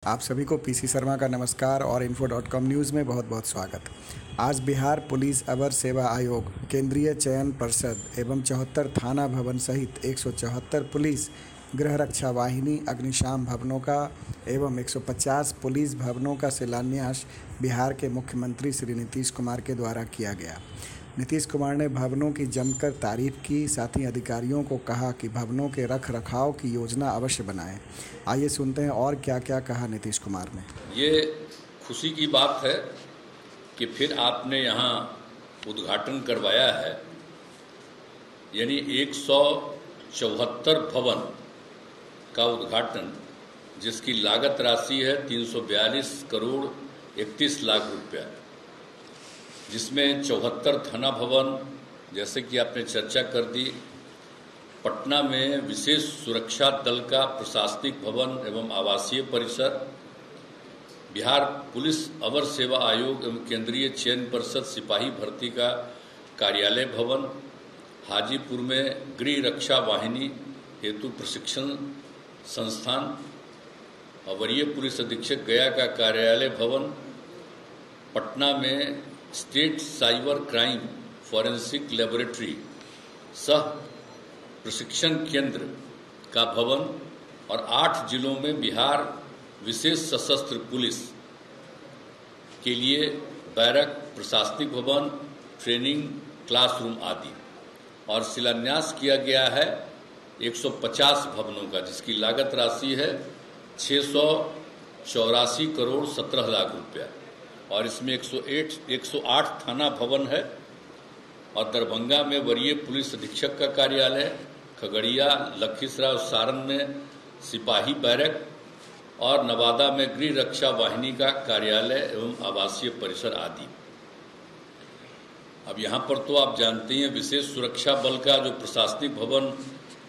आप सभी को पीसी शर्मा का नमस्कार और info.com न्यूज़ में बहुत बहुत स्वागत। आज बिहार पुलिस अवर सेवा आयोग, केंद्रीय चयन पर्षद एवं 74 थाना भवन सहित 174 पुलिस गृह रक्षा वाहिनी अग्निशाम भवनों का एवं 150 पुलिस भवनों का शिलान्यास बिहार के मुख्यमंत्री श्री नीतीश कुमार के द्वारा किया गया। नीतीश कुमार ने भवनों की जमकर तारीफ की, साथ ही अधिकारियों को कहा कि भवनों के रख रखाव की योजना अवश्य बनाएं। आइए सुनते हैं और क्या क्या कहा नीतीश कुमार ने। ये खुशी की बात है कि फिर आपने यहाँ उद्घाटन करवाया है, यानी 174 भवन का उद्घाटन, जिसकी लागत राशि है 342 करोड़ 31 लाख रुपया, जिसमें 74 थाना भवन, जैसे कि आपने चर्चा कर दी, पटना में विशेष सुरक्षा दल का प्रशासनिक भवन एवं आवासीय परिसर, बिहार पुलिस अवर सेवा आयोग एवं केंद्रीय चयन पर्षद सिपाही भर्ती का कार्यालय भवन, हाजीपुर में गृह रक्षा वाहिनी हेतु प्रशिक्षण संस्थान, वरीय पुलिस अधीक्षक गया का कार्यालय भवन, पटना में state cyber crime forensic laboratory सह प्रशिक्षण केंद्र का भवन और 8 जिलों में बिहार विशेष सशस्त्र पुलिस के लिए बैरक, प्रशासनिक भवन, ट्रेनिंग क्लासरूम आदि। और शिलान्यास किया गया है 150 भवनों का, जिसकी लागत राशि है 684 करोड़ 17 लाख रुपया, और इसमें 108 थाना भवन है, और दरभंगा में वरीय पुलिस अधीक्षक का कार्यालय, खगड़िया, लखीसराय और सारण में सिपाही बैरक, और नवादा में गृह रक्षा वाहिनी का कार्यालय एवं आवासीय परिसर आदि। अब यहाँ पर तो आप जानते हैं, विशेष सुरक्षा बल का जो प्रशासनिक भवन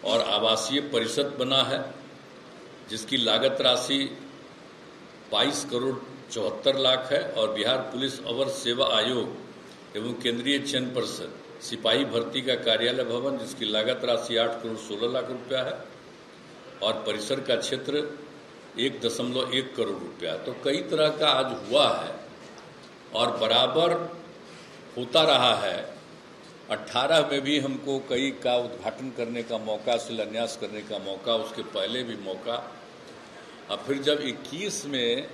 और आवासीय परिसर बना है, जिसकी लागत राशि 22 करोड़ 74 लाख है, और बिहार पुलिस अवर सेवा आयोग एवं केंद्रीय चयन पर्षद सिपाही भर्ती का कार्यालय भवन, जिसकी लागत राशि 8 करोड़ 16 लाख रुपया है, और परिसर का क्षेत्र 1.1 करोड़ रुपया। तो कई तरह का आज हुआ है और बराबर होता रहा है। 18 में भी हमको कई का उद्घाटन करने का मौका, शिलान्यास करने का मौका, उसके पहले भी मौका, और फिर जब 21 में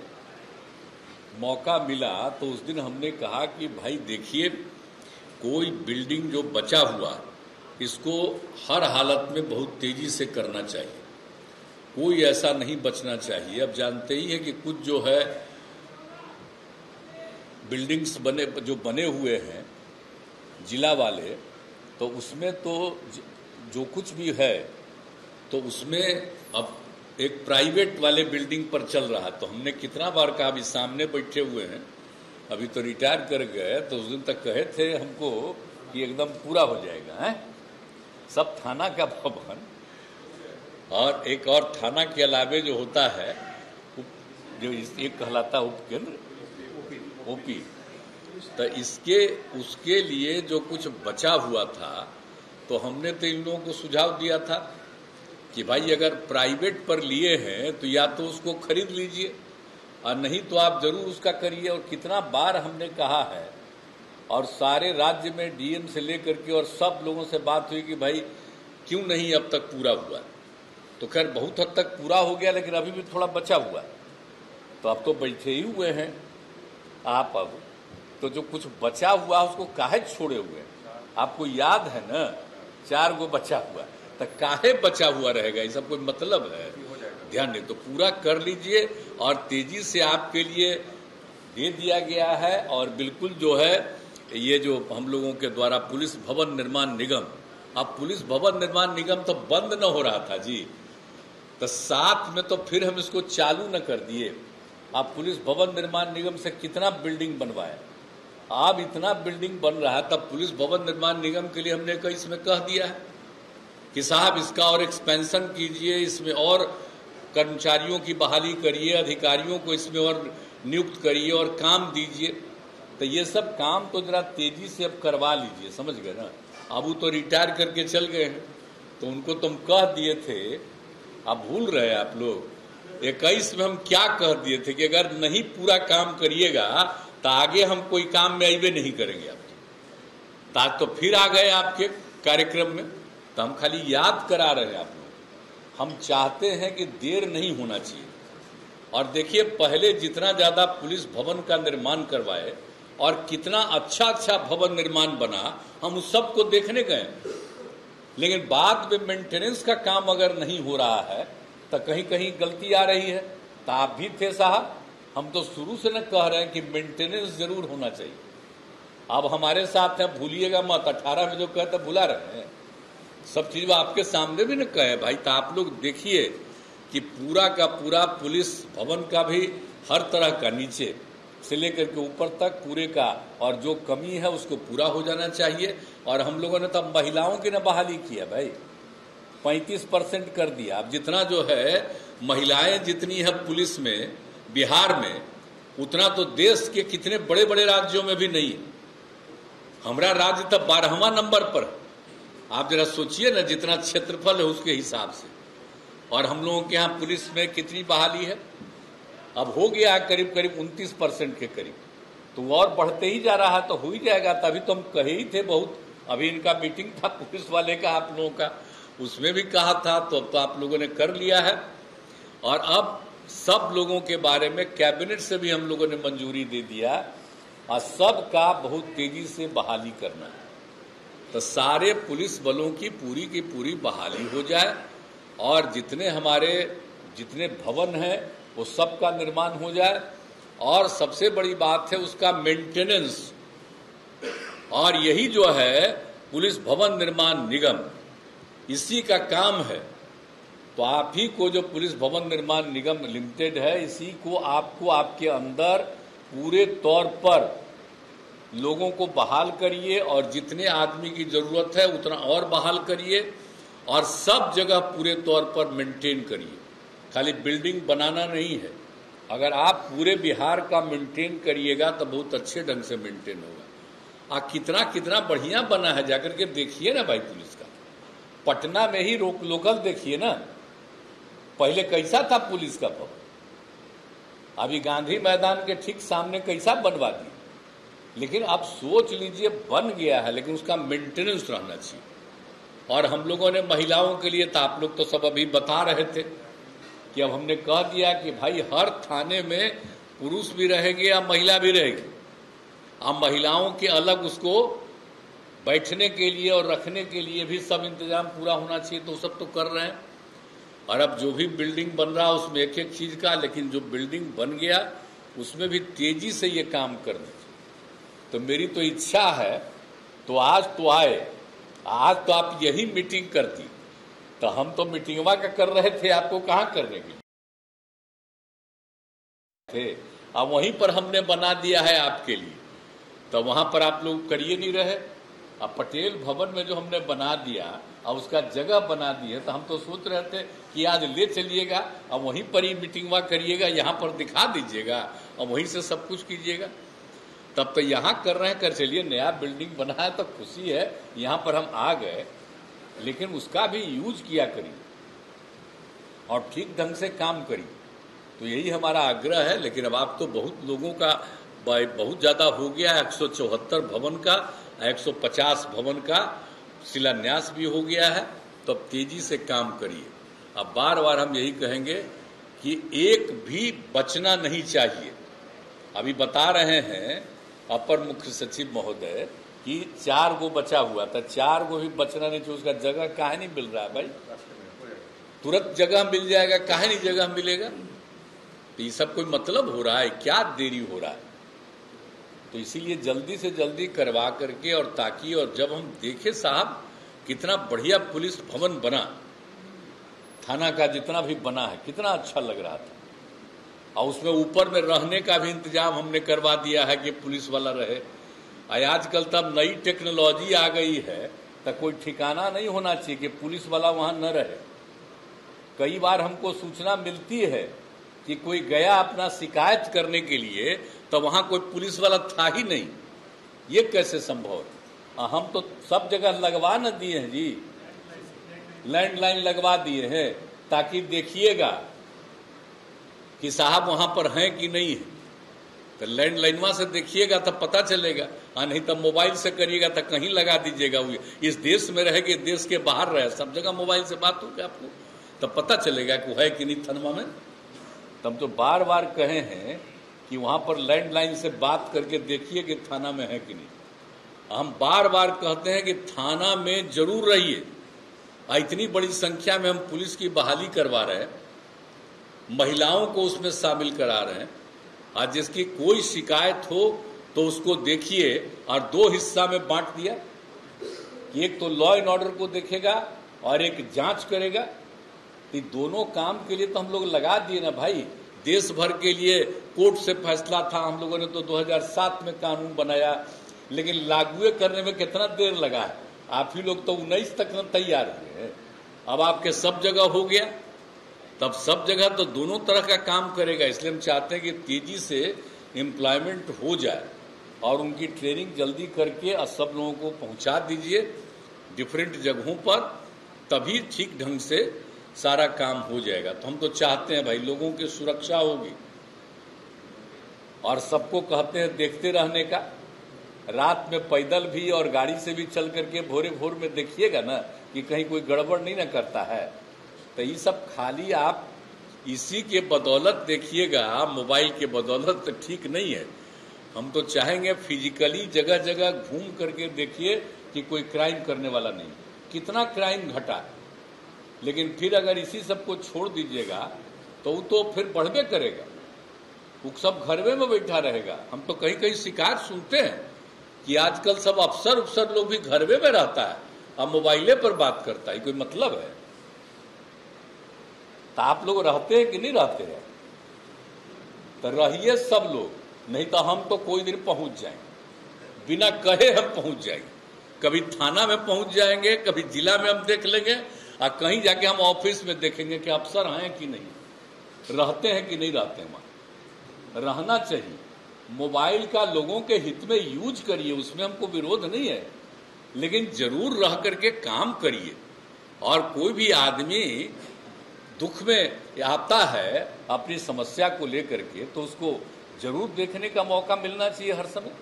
मौका मिला तो उस दिन हमने कहा कि भाई देखिए, कोई बिल्डिंग जो बचा हुआ इसको हर हालत में बहुत तेजी से करना चाहिए, कोई ऐसा नहीं बचना चाहिए। अब जानते ही है कि कुछ जो है बिल्डिंग्स जो बने हुए हैं जिला वाले, तो उसमें तो जो कुछ भी है तो उसमें अब एक प्राइवेट वाले बिल्डिंग पर चल रहा। तो हमने कितना बार कहा, अभी सामने बैठे हुए हैं, अभी तो रिटायर कर गए, तो उस दिन तक कहे थे हमको कि एकदम पूरा हो जाएगा है सब थाना का भवन, और एक और थाना के अलावे जो होता है जो एक कहलाता उपकेंद्र ओपी, तो उसके लिए जो कुछ बचा हुआ था, तो हमने तो इन लोगों को सुझाव दिया था कि भाई अगर प्राइवेट पर लिए हैं तो या तो उसको खरीद लीजिए, और नहीं तो आप जरूर उसका करिए। और कितना बार हमने कहा है, और सारे राज्य में डीएम से लेकर के और सब लोगों से बात हुई कि भाई क्यों नहीं अब तक पूरा हुआ। तो खैर बहुत हद तक पूरा हो गया, लेकिन अभी भी थोड़ा बचा हुआ। तो अब तो बैठे ही हुए हैं आप, अब तो जो कुछ बचा हुआ उसको काहे छोड़े हुए? आपको याद है ना, 4 गो बचा हुआ, तो काहे बचा हुआ रहेगा? इसका कोई मतलब है? ध्यान दें, तो पूरा कर लीजिए, और तेजी से आपके लिए दे दिया गया है। और बिल्कुल जो है ये जो हम लोगों के द्वारा पुलिस भवन निर्माण निगम, अब पुलिस भवन निर्माण निगम तो बंद न हो रहा था जी, तो साथ में तो फिर हम इसको चालू न कर दिए। आप पुलिस भवन निर्माण निगम से कितना बिल्डिंग बनवाए, अब इतना बिल्डिंग बन रहा है, तब पुलिस भवन निर्माण निगम के लिए हमने इसमें कह दिया है कि साहब इसका और एक्सपेंशन कीजिए, इसमें और कर्मचारियों की बहाली करिए, अधिकारियों को इसमें और नियुक्त करिए और काम दीजिए। तो ये सब काम तो जरा तेजी से अब करवा लीजिए, समझ गए ना। अब वो तो रिटायर करके चल गए हैं, तो उनको तुम कह दिए थे, अब भूल रहे आप लोग 21 में हम क्या कह दिए थे कि अगर नहीं पूरा काम करिएगा तो आगे हम कोई काम में आइबे नहीं करेंगे आपके। आज तो फिर आ गए आपके कार्यक्रम में, तो हम खाली याद करा रहे हैं आप लोग। हम चाहते हैं कि देर नहीं होना चाहिए। और देखिए, पहले जितना ज्यादा पुलिस भवन का निर्माण करवाए और कितना अच्छा अच्छा भवन निर्माण बना, हम उस सब को देखने गए। लेकिन बाद में मेंटेनेंस का काम अगर नहीं हो रहा है तो कहीं कहीं गलती आ रही है। तो आप भी थे साहब, हम तो शुरू से न कह रहे हैं कि मेंटेनेंस जरूर होना चाहिए। अब हमारे साथ हैं, भूलिएगा मत। 18 में जो कहते भुला रहे हैं, सब चीज वो आपके सामने भी न कहे भाई। तो आप लोग देखिए कि पूरा का पूरा पुलिस भवन का भी हर तरह का, नीचे से लेकर के ऊपर तक पूरे का, और जो कमी है उसको पूरा हो जाना चाहिए। और हम लोगों ने तब महिलाओं की न बहाली किया भाई, 35% कर दिया। अब जितना जो है महिलाएं जितनी है पुलिस में बिहार में, उतना तो देश के कितने बड़े बड़े राज्यों में भी नहीं है। हमारा राज्य तब 12वां नंबर पर है। आप जरा सोचिए ना, जितना क्षेत्रफल है उसके हिसाब से। और हम लोगों के यहाँ पुलिस में कितनी बहाली है, अब हो गया करीब करीब 29% के करीब। तो और बढ़ते ही जा रहा है, तो हो ही जाएगा। तभी तो हम कहे ही थे बहुत। अभी इनका मीटिंग था पुलिस वाले का, आप लोगों का, उसमें भी कहा था। तो अब तो आप लोगों ने कर लिया है। और अब सब लोगों के बारे में कैबिनेट से भी हम लोगों ने मंजूरी दे दिया, और सबका बहुत तेजी से बहाली करना है। तो सारे पुलिस बलों की पूरी बहाली हो जाए, और जितने भवन हैं वो सब का निर्माण हो जाए। और सबसे बड़ी बात है उसका मेंटेनेंस। और यही जो है पुलिस भवन निर्माण निगम, इसी का काम है। तो आप ही को जो पुलिस भवन निर्माण निगम लिमिटेड है, इसी को आपको आपके अंदर पूरे तौर पर लोगों को बहाल करिए, और जितने आदमी की जरूरत है उतना और बहाल करिए, और सब जगह पूरे तौर पर मेंटेन करिए। खाली बिल्डिंग बनाना नहीं है। अगर आप पूरे बिहार का मेंटेन करिएगा तो बहुत अच्छे ढंग से मेंटेन होगा। कितना कितना बढ़िया बना है, जाकर के देखिए ना भाई पुलिस का। पटना में ही लोकल देखिए ना, पहले कैसा था पुलिस का भवन, अभी गांधी मैदान के ठीक सामने कैसा बनवा दिया। लेकिन आप सोच लीजिए, बन गया है, लेकिन उसका मेंटेनेंस रहना चाहिए। और हम लोगों ने महिलाओं के लिए, तो आप लोग तो सब अभी बता रहे थे कि अब हमने कह दिया कि भाई हर थाने में पुरुष भी रहेंगे या महिला भी रहेगी। अब महिलाओं के अलग उसको बैठने के लिए और रखने के लिए भी सब इंतजाम पूरा होना चाहिए। तो सब तो कर रहे हैं। और अब जो भी बिल्डिंग बन रहा है उसमें एक एक चीज का, लेकिन जो बिल्डिंग बन गया उसमें भी तेजी से ये काम कर दीजिए। तो मेरी तो इच्छा है, तो आज तो आए, आज तो आप यही मीटिंग करती। तो हम तो मीटिंगवा का कर रहे थे, आपको कहाँ करने के थे। अब वहीं पर हमने बना दिया है आपके लिए, तो वहां पर आप लोग करिए नहीं रहे। अब पटेल भवन में जो हमने बना दिया और उसका जगह बना दी है, तो हम तो सोच रहे थे कि आज ले चलिएगा, अब वहीं पर ही मीटिंगवा करिएगा, यहाँ पर दिखा दीजिएगा और वहीं से सब कुछ कीजिएगा। तब तो यहाँ कर रहे हैं, कर चलिए। नया बिल्डिंग बना है तो खुशी है, यहाँ पर हम आ गए, लेकिन उसका भी यूज किया करिए और ठीक ढंग से काम करिए। तो यही हमारा आग्रह है। लेकिन अब आप तो बहुत लोगों का बहुत ज़्यादा हो गया है। 174 भवन का, 150 भवन का शिलान्यास भी हो गया है। तो अब तेजी से काम करिए। अब बार बार हम यही कहेंगे कि एक भी बचना नहीं चाहिए। अभी बता रहे हैं अपर मुख्य सचिव महोदय कि 4 गो बचा हुआ था, 4 गो भी बचना नहीं चाहिए। उसका जगह काहे नहीं मिल रहा है भाई? तुरंत जगह मिल जाएगा, काहे नहीं जगह मिलेगा? तो ये सब कोई मतलब हो रहा है? क्या देरी हो रहा है? तो इसीलिए जल्दी से जल्दी करवा करके, और ताकि, और जब हम देखे साहब कितना बढ़िया पुलिस भवन बना, थाना का जितना भी बना है, कितना अच्छा लग रहा था। और उसमें ऊपर में रहने का भी इंतजाम हमने करवा दिया है कि पुलिस वाला रहे। आजकल तब नई टेक्नोलॉजी आ गई है, तो कोई ठिकाना नहीं होना चाहिए कि पुलिस वाला वहां न रहे। कई बार हमको सूचना मिलती है कि कोई गया अपना शिकायत करने के लिए, तो वहां कोई पुलिस वाला था ही नहीं। ये कैसे संभव है? हम तो सब जगह लगवा न दिए हैं जी, लैंडलाइन लगवा दिए हैं, ताकि देखिएगा कि साहब वहां पर हैं कि नहीं है। तो लैंडलाइनवा से देखिएगा तब पता चलेगा, और नहीं तब मोबाइल से करिएगा तो कहीं लगा दीजिएगा। इस देश में रहे कि देश के बाहर रहे, सब जगह मोबाइल से बात होगी आपको, तब पता चलेगा कि वो है कि नहीं थाना में। तब तो बार बार कहे हैं कि वहां पर लैंडलाइन से बात करके देखिए कि थाना में है कि नहीं। हम बार बार कहते हैं कि थाना में जरूर रहिए। इतनी बड़ी संख्या में हम पुलिस की बहाली करवा रहे हैं, महिलाओं को उसमें शामिल करा रहे हैं। आज जिसकी कोई शिकायत हो तो उसको देखिए, और दो हिस्सा में बांट दिया, एक तो लॉ एंड ऑर्डर को देखेगा और एक जांच करेगा। ये दोनों काम के लिए तो हम लोग लगा दिए ना भाई। देश भर के लिए कोर्ट से फैसला था, हम लोगों ने तो 2007 में कानून बनाया, लेकिन लागू करने में कितना देर लगा है। आप ही लोग तो 19 तक न तैयार हुए हैं, अब आपके सब जगह हो गया, तब सब जगह तो दोनों तरह का काम करेगा। इसलिए हम चाहते हैं कि तेजी से एम्प्लॉयमेंट हो जाए और उनकी ट्रेनिंग जल्दी करके सब लोगों को पहुंचा दीजिए डिफरेंट जगहों पर, तभी ठीक ढंग से सारा काम हो जाएगा। तो हम तो चाहते हैं भाई लोगों की सुरक्षा होगी, और सबको कहते हैं देखते रहने का। रात में पैदल भी और गाड़ी से भी चल करके भोरे भोर में देखिएगा ना कि कहीं कोई गड़बड़ नहीं ना करता है। तो ये सब खाली आप इसी के बदौलत देखिएगा, मोबाइल के बदौलत तो ठीक नहीं है। हम तो चाहेंगे फिजिकली जगह जगह घूम करके देखिए कि कोई क्राइम करने वाला नहीं। कितना क्राइम घटा, लेकिन फिर अगर इसी सब को छोड़ दीजिएगा तो वो तो फिर बढ़वे करेगा, वो सब घरवे में बैठा रहेगा। हम तो कहीं कहीं शिकायत सुनते हैं कि आजकल सब अफसर लोग भी घरवे में रहता है और मोबाइले पर बात करता है। कोई मतलब है? तो आप लोग रहते हैं कि नहीं रहते हैं? तो रहिए सब लोग, नहीं तो हम तो कोई दिन पहुंच जाएंगे, बिना कहे हम पहुंच जाएंगे। कभी थाना में पहुंच जाएंगे, कभी जिला में हम देख लेंगे, और कहीं जाके हम ऑफिस में देखेंगे कि अफसर हैं कि नहीं, रहते हैं कि नहीं रहते हैं। वहां रहना चाहिए। मोबाइल का लोगों के हित में यूज करिए, उसमें हमको विरोध नहीं है, लेकिन जरूर रह करके काम करिए। और कोई भी आदमी दुख में आता है अपनी समस्या को लेकर के, तो उसको जरूर देखने का मौका मिलना चाहिए हर समय।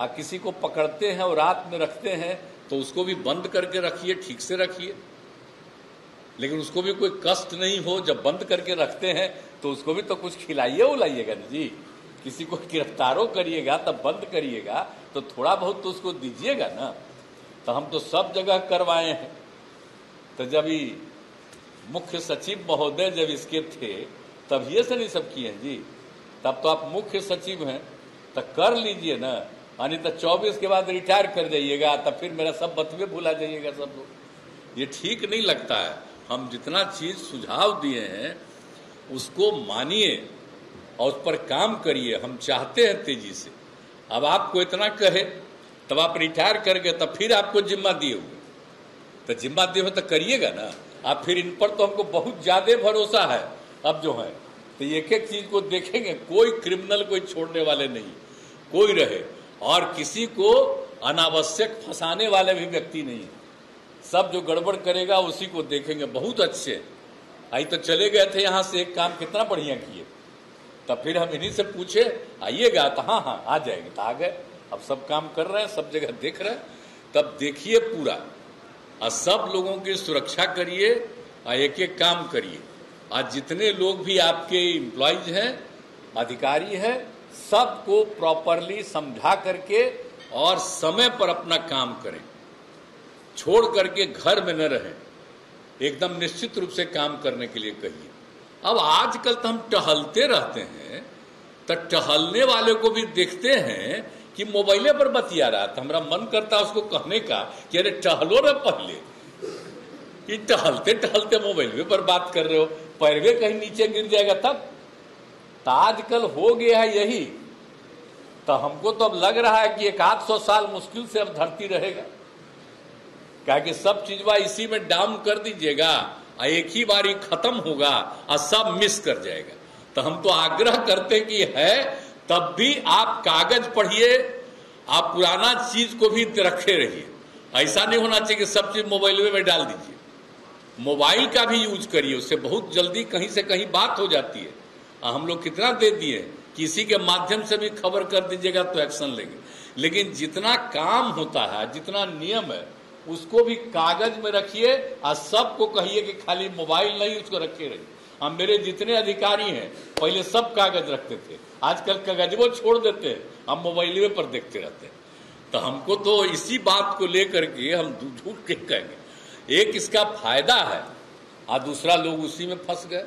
आप किसी को पकड़ते हैं और रात में रखते हैं तो उसको भी बंद करके रखिए, ठीक से रखिए, लेकिन उसको भी कोई कष्ट नहीं हो। जब बंद करके रखते हैं तो उसको भी तो कुछ खिलाइए उलाइएगा ना जी। किसी को गिरफ्तारो करिएगा तब बंद करिएगा तो थोड़ा बहुत तो उसको दीजिएगा ना। तो हम तो सब जगह करवाए हैं। तो जब ये मुख्य सचिव महोदय जब इसके थे तब ये से नहीं सब किए हैं जी। तब तो आप मुख्य सचिव हैं तो कर लीजिए ना, नहीं तो 24 के बाद रिटायर कर जाइएगा, तब फिर मेरा सब बतवे भुला जाइएगा सब लोग। ये ठीक नहीं लगता है। हम जितना चीज सुझाव दिए हैं उसको मानिए और उस पर काम करिए। हम चाहते हैं तेजी से। अब आपको इतना कहे तब आप रिटायर कर गए, तब फिर आपको जिम्मा दिए हुए, तो जिम्मा दिए हुए तो करिएगा ना आप। फिर इन पर तो हमको बहुत ज्यादा भरोसा है अब जो है, तो एक एक चीज को देखेंगे। कोई क्रिमिनल कोई छोड़ने वाले नहीं, कोई रहे, और किसी को अनावश्यक फंसाने वाले भी व्यक्ति नहीं है। सब जो गड़बड़ करेगा उसी को देखेंगे। बहुत अच्छे आई तो चले गए थे यहाँ से, एक काम कितना बढ़िया किए, तब फिर हम इन्हीं से पूछे आइएगा, तो हाँ आ जाएंगे, तो आ गए। अब सब काम कर रहे हैं, सब जगह देख रहे हैं। तब देखिए पूरा, और सब लोगों की सुरक्षा करिए और एक एक काम करिए। आज जितने लोग भी आपके एम्प्लॉयज हैं, अधिकारी हैं, सबको प्रॉपरली समझा करके और समय पर अपना काम करें, छोड़ करके घर में न रहें। एकदम निश्चित रूप से काम करने के लिए कहिए। अब आजकल तो हम टहलते रहते हैं, तो टहलने वाले को भी देखते हैं कि मोबाइले पर बतिया रहा था। हमारा मन करता है उसको कहने का कि अरे टहलो ना पहले, कि टहलते टहलते मोबाइल पर बात कर रहे हो, पैरवे कहीं नीचे गिर जाएगा तब। तो आजकल हो गया है यही। तो हमको तो अब लग रहा है कि 100 साल मुश्किल से अब धरती रहेगा, क्या कि सब चीजवा इसी में डाउन कर दीजिएगा, एक ही बारी खत्म होगा और सब मिस कर जाएगा। तो हम तो आग्रह करते कि है तब भी आप कागज पढ़िए, आप पुराना चीज को भी रखे रहिए। ऐसा नहीं होना चाहिए कि सब चीज मोबाइल में डाल दीजिए। मोबाइल का भी यूज करिए, उससे बहुत जल्दी कहीं से कहीं बात हो जाती है। हम लोग कितना दे दिए, किसी के माध्यम से भी खबर कर दीजिएगा तो एक्शन लेंगे। लेकिन जितना काम होता है, जितना नियम है, उसको भी कागज में रखिए और सबको कहिए कि खाली मोबाइल नहीं उसको रखे रहिए। हम मेरे जितने अधिकारी हैं पहले सब कागज रखते थे, आजकल कागजों छोड़ देते हैं, हम मोबाइल पर देखते रहते हैं। तो हमको तो इसी बात को लेकर के हम झूठ के कहेंगे, एक इसका फायदा है और दूसरा लोग उसी में फंस गए।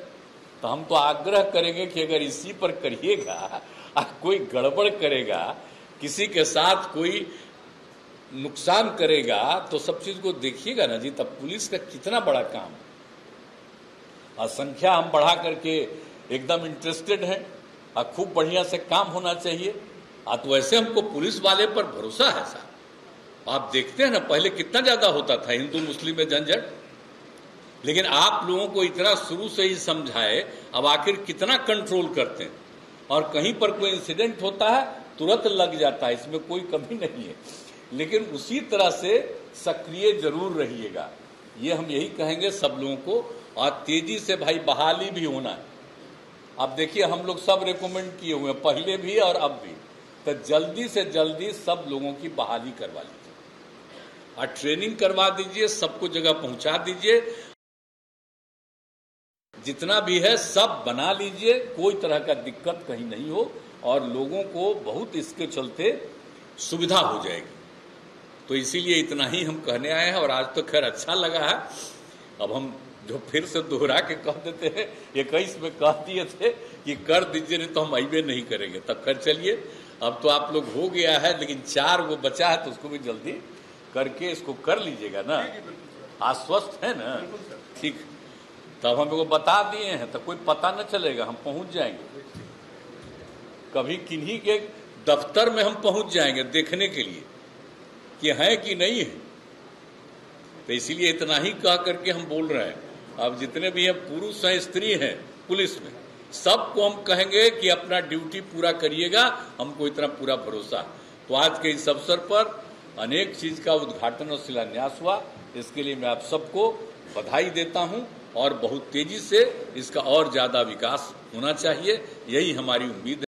तो हम तो आग्रह करेंगे कि अगर इसी पर करिएगा और कोई गड़बड़ करेगा, किसी के साथ कोई नुकसान करेगा, तो सब चीज को देखिएगा ना जी। तब पुलिस का कितना बड़ा काम, और संख्या हम बढ़ा करके एकदम इंटरेस्टेड हैं और खूब बढ़िया से काम होना चाहिए। तो वैसे हमको पुलिस वाले पर भरोसा है साहब। आप देखते हैं ना, पहले कितना ज्यादा होता था हिंदू मुस्लिम में झंझट, लेकिन आप लोगों को इतना शुरू से ही समझाए, अब आखिर कितना कंट्रोल करते हैं। और कहीं पर कोई इंसिडेंट होता है तुरंत लग जाता है, इसमें कोई कमी नहीं है। लेकिन उसी तरह से सक्रिय जरूर रहिएगा, ये हम यही कहेंगे सब लोगों को। और तेजी से भाई बहाली भी होना है। अब देखिए हम लोग सब रिकमेंड किए हुए हैं, पहले भी और अब भी, तो जल्दी से जल्दी सब लोगों की बहाली करवा लीजिए और ट्रेनिंग करवा दीजिए, सबको जगह पहुंचा दीजिए। जितना भी है सब बना लीजिए, कोई तरह का दिक्कत कहीं नहीं हो और लोगों को बहुत इसके चलते सुविधा हो जाएगी। तो इसीलिए इतना ही हम कहने आए हैं। और आज तो खैर अच्छा लगा है। अब हम जो फिर से दोहरा के कह देते हैं, 21 में कह दिए थे कि कर दीजिए, नहीं तो हम आइबे नहीं करेंगे। तब खैर चलिए, अब तो आप लोग हो गया है, लेकिन 4 वो बचा है तो उसको भी जल्दी करके इसको कर लीजिएगा ना। आश्वस्त है ना? ठीक, तब हम लोग बता दिए हैं तो कोई पता न चलेगा, हम पहुंच जाएंगे। कभी किन्हीं के दफ्तर में हम पहुंच जाएंगे देखने के लिए कि है कि नहीं है। तो इसीलिए इतना ही कह करके हम बोल रहे हैं। अब जितने भी हैं पुरुष हैं स्त्री हैं पुलिस में, सबको हम कहेंगे कि अपना ड्यूटी पूरा करिएगा, हमको इतना पूरा भरोसा। तो आज के इस अवसर पर अनेक चीज का उद्घाटन और शिलान्यास हुआ, इसके लिए मैं आप सबको बधाई देता हूं। और बहुत तेजी से इसका और ज्यादा विकास होना चाहिए, यही हमारी उम्मीद है।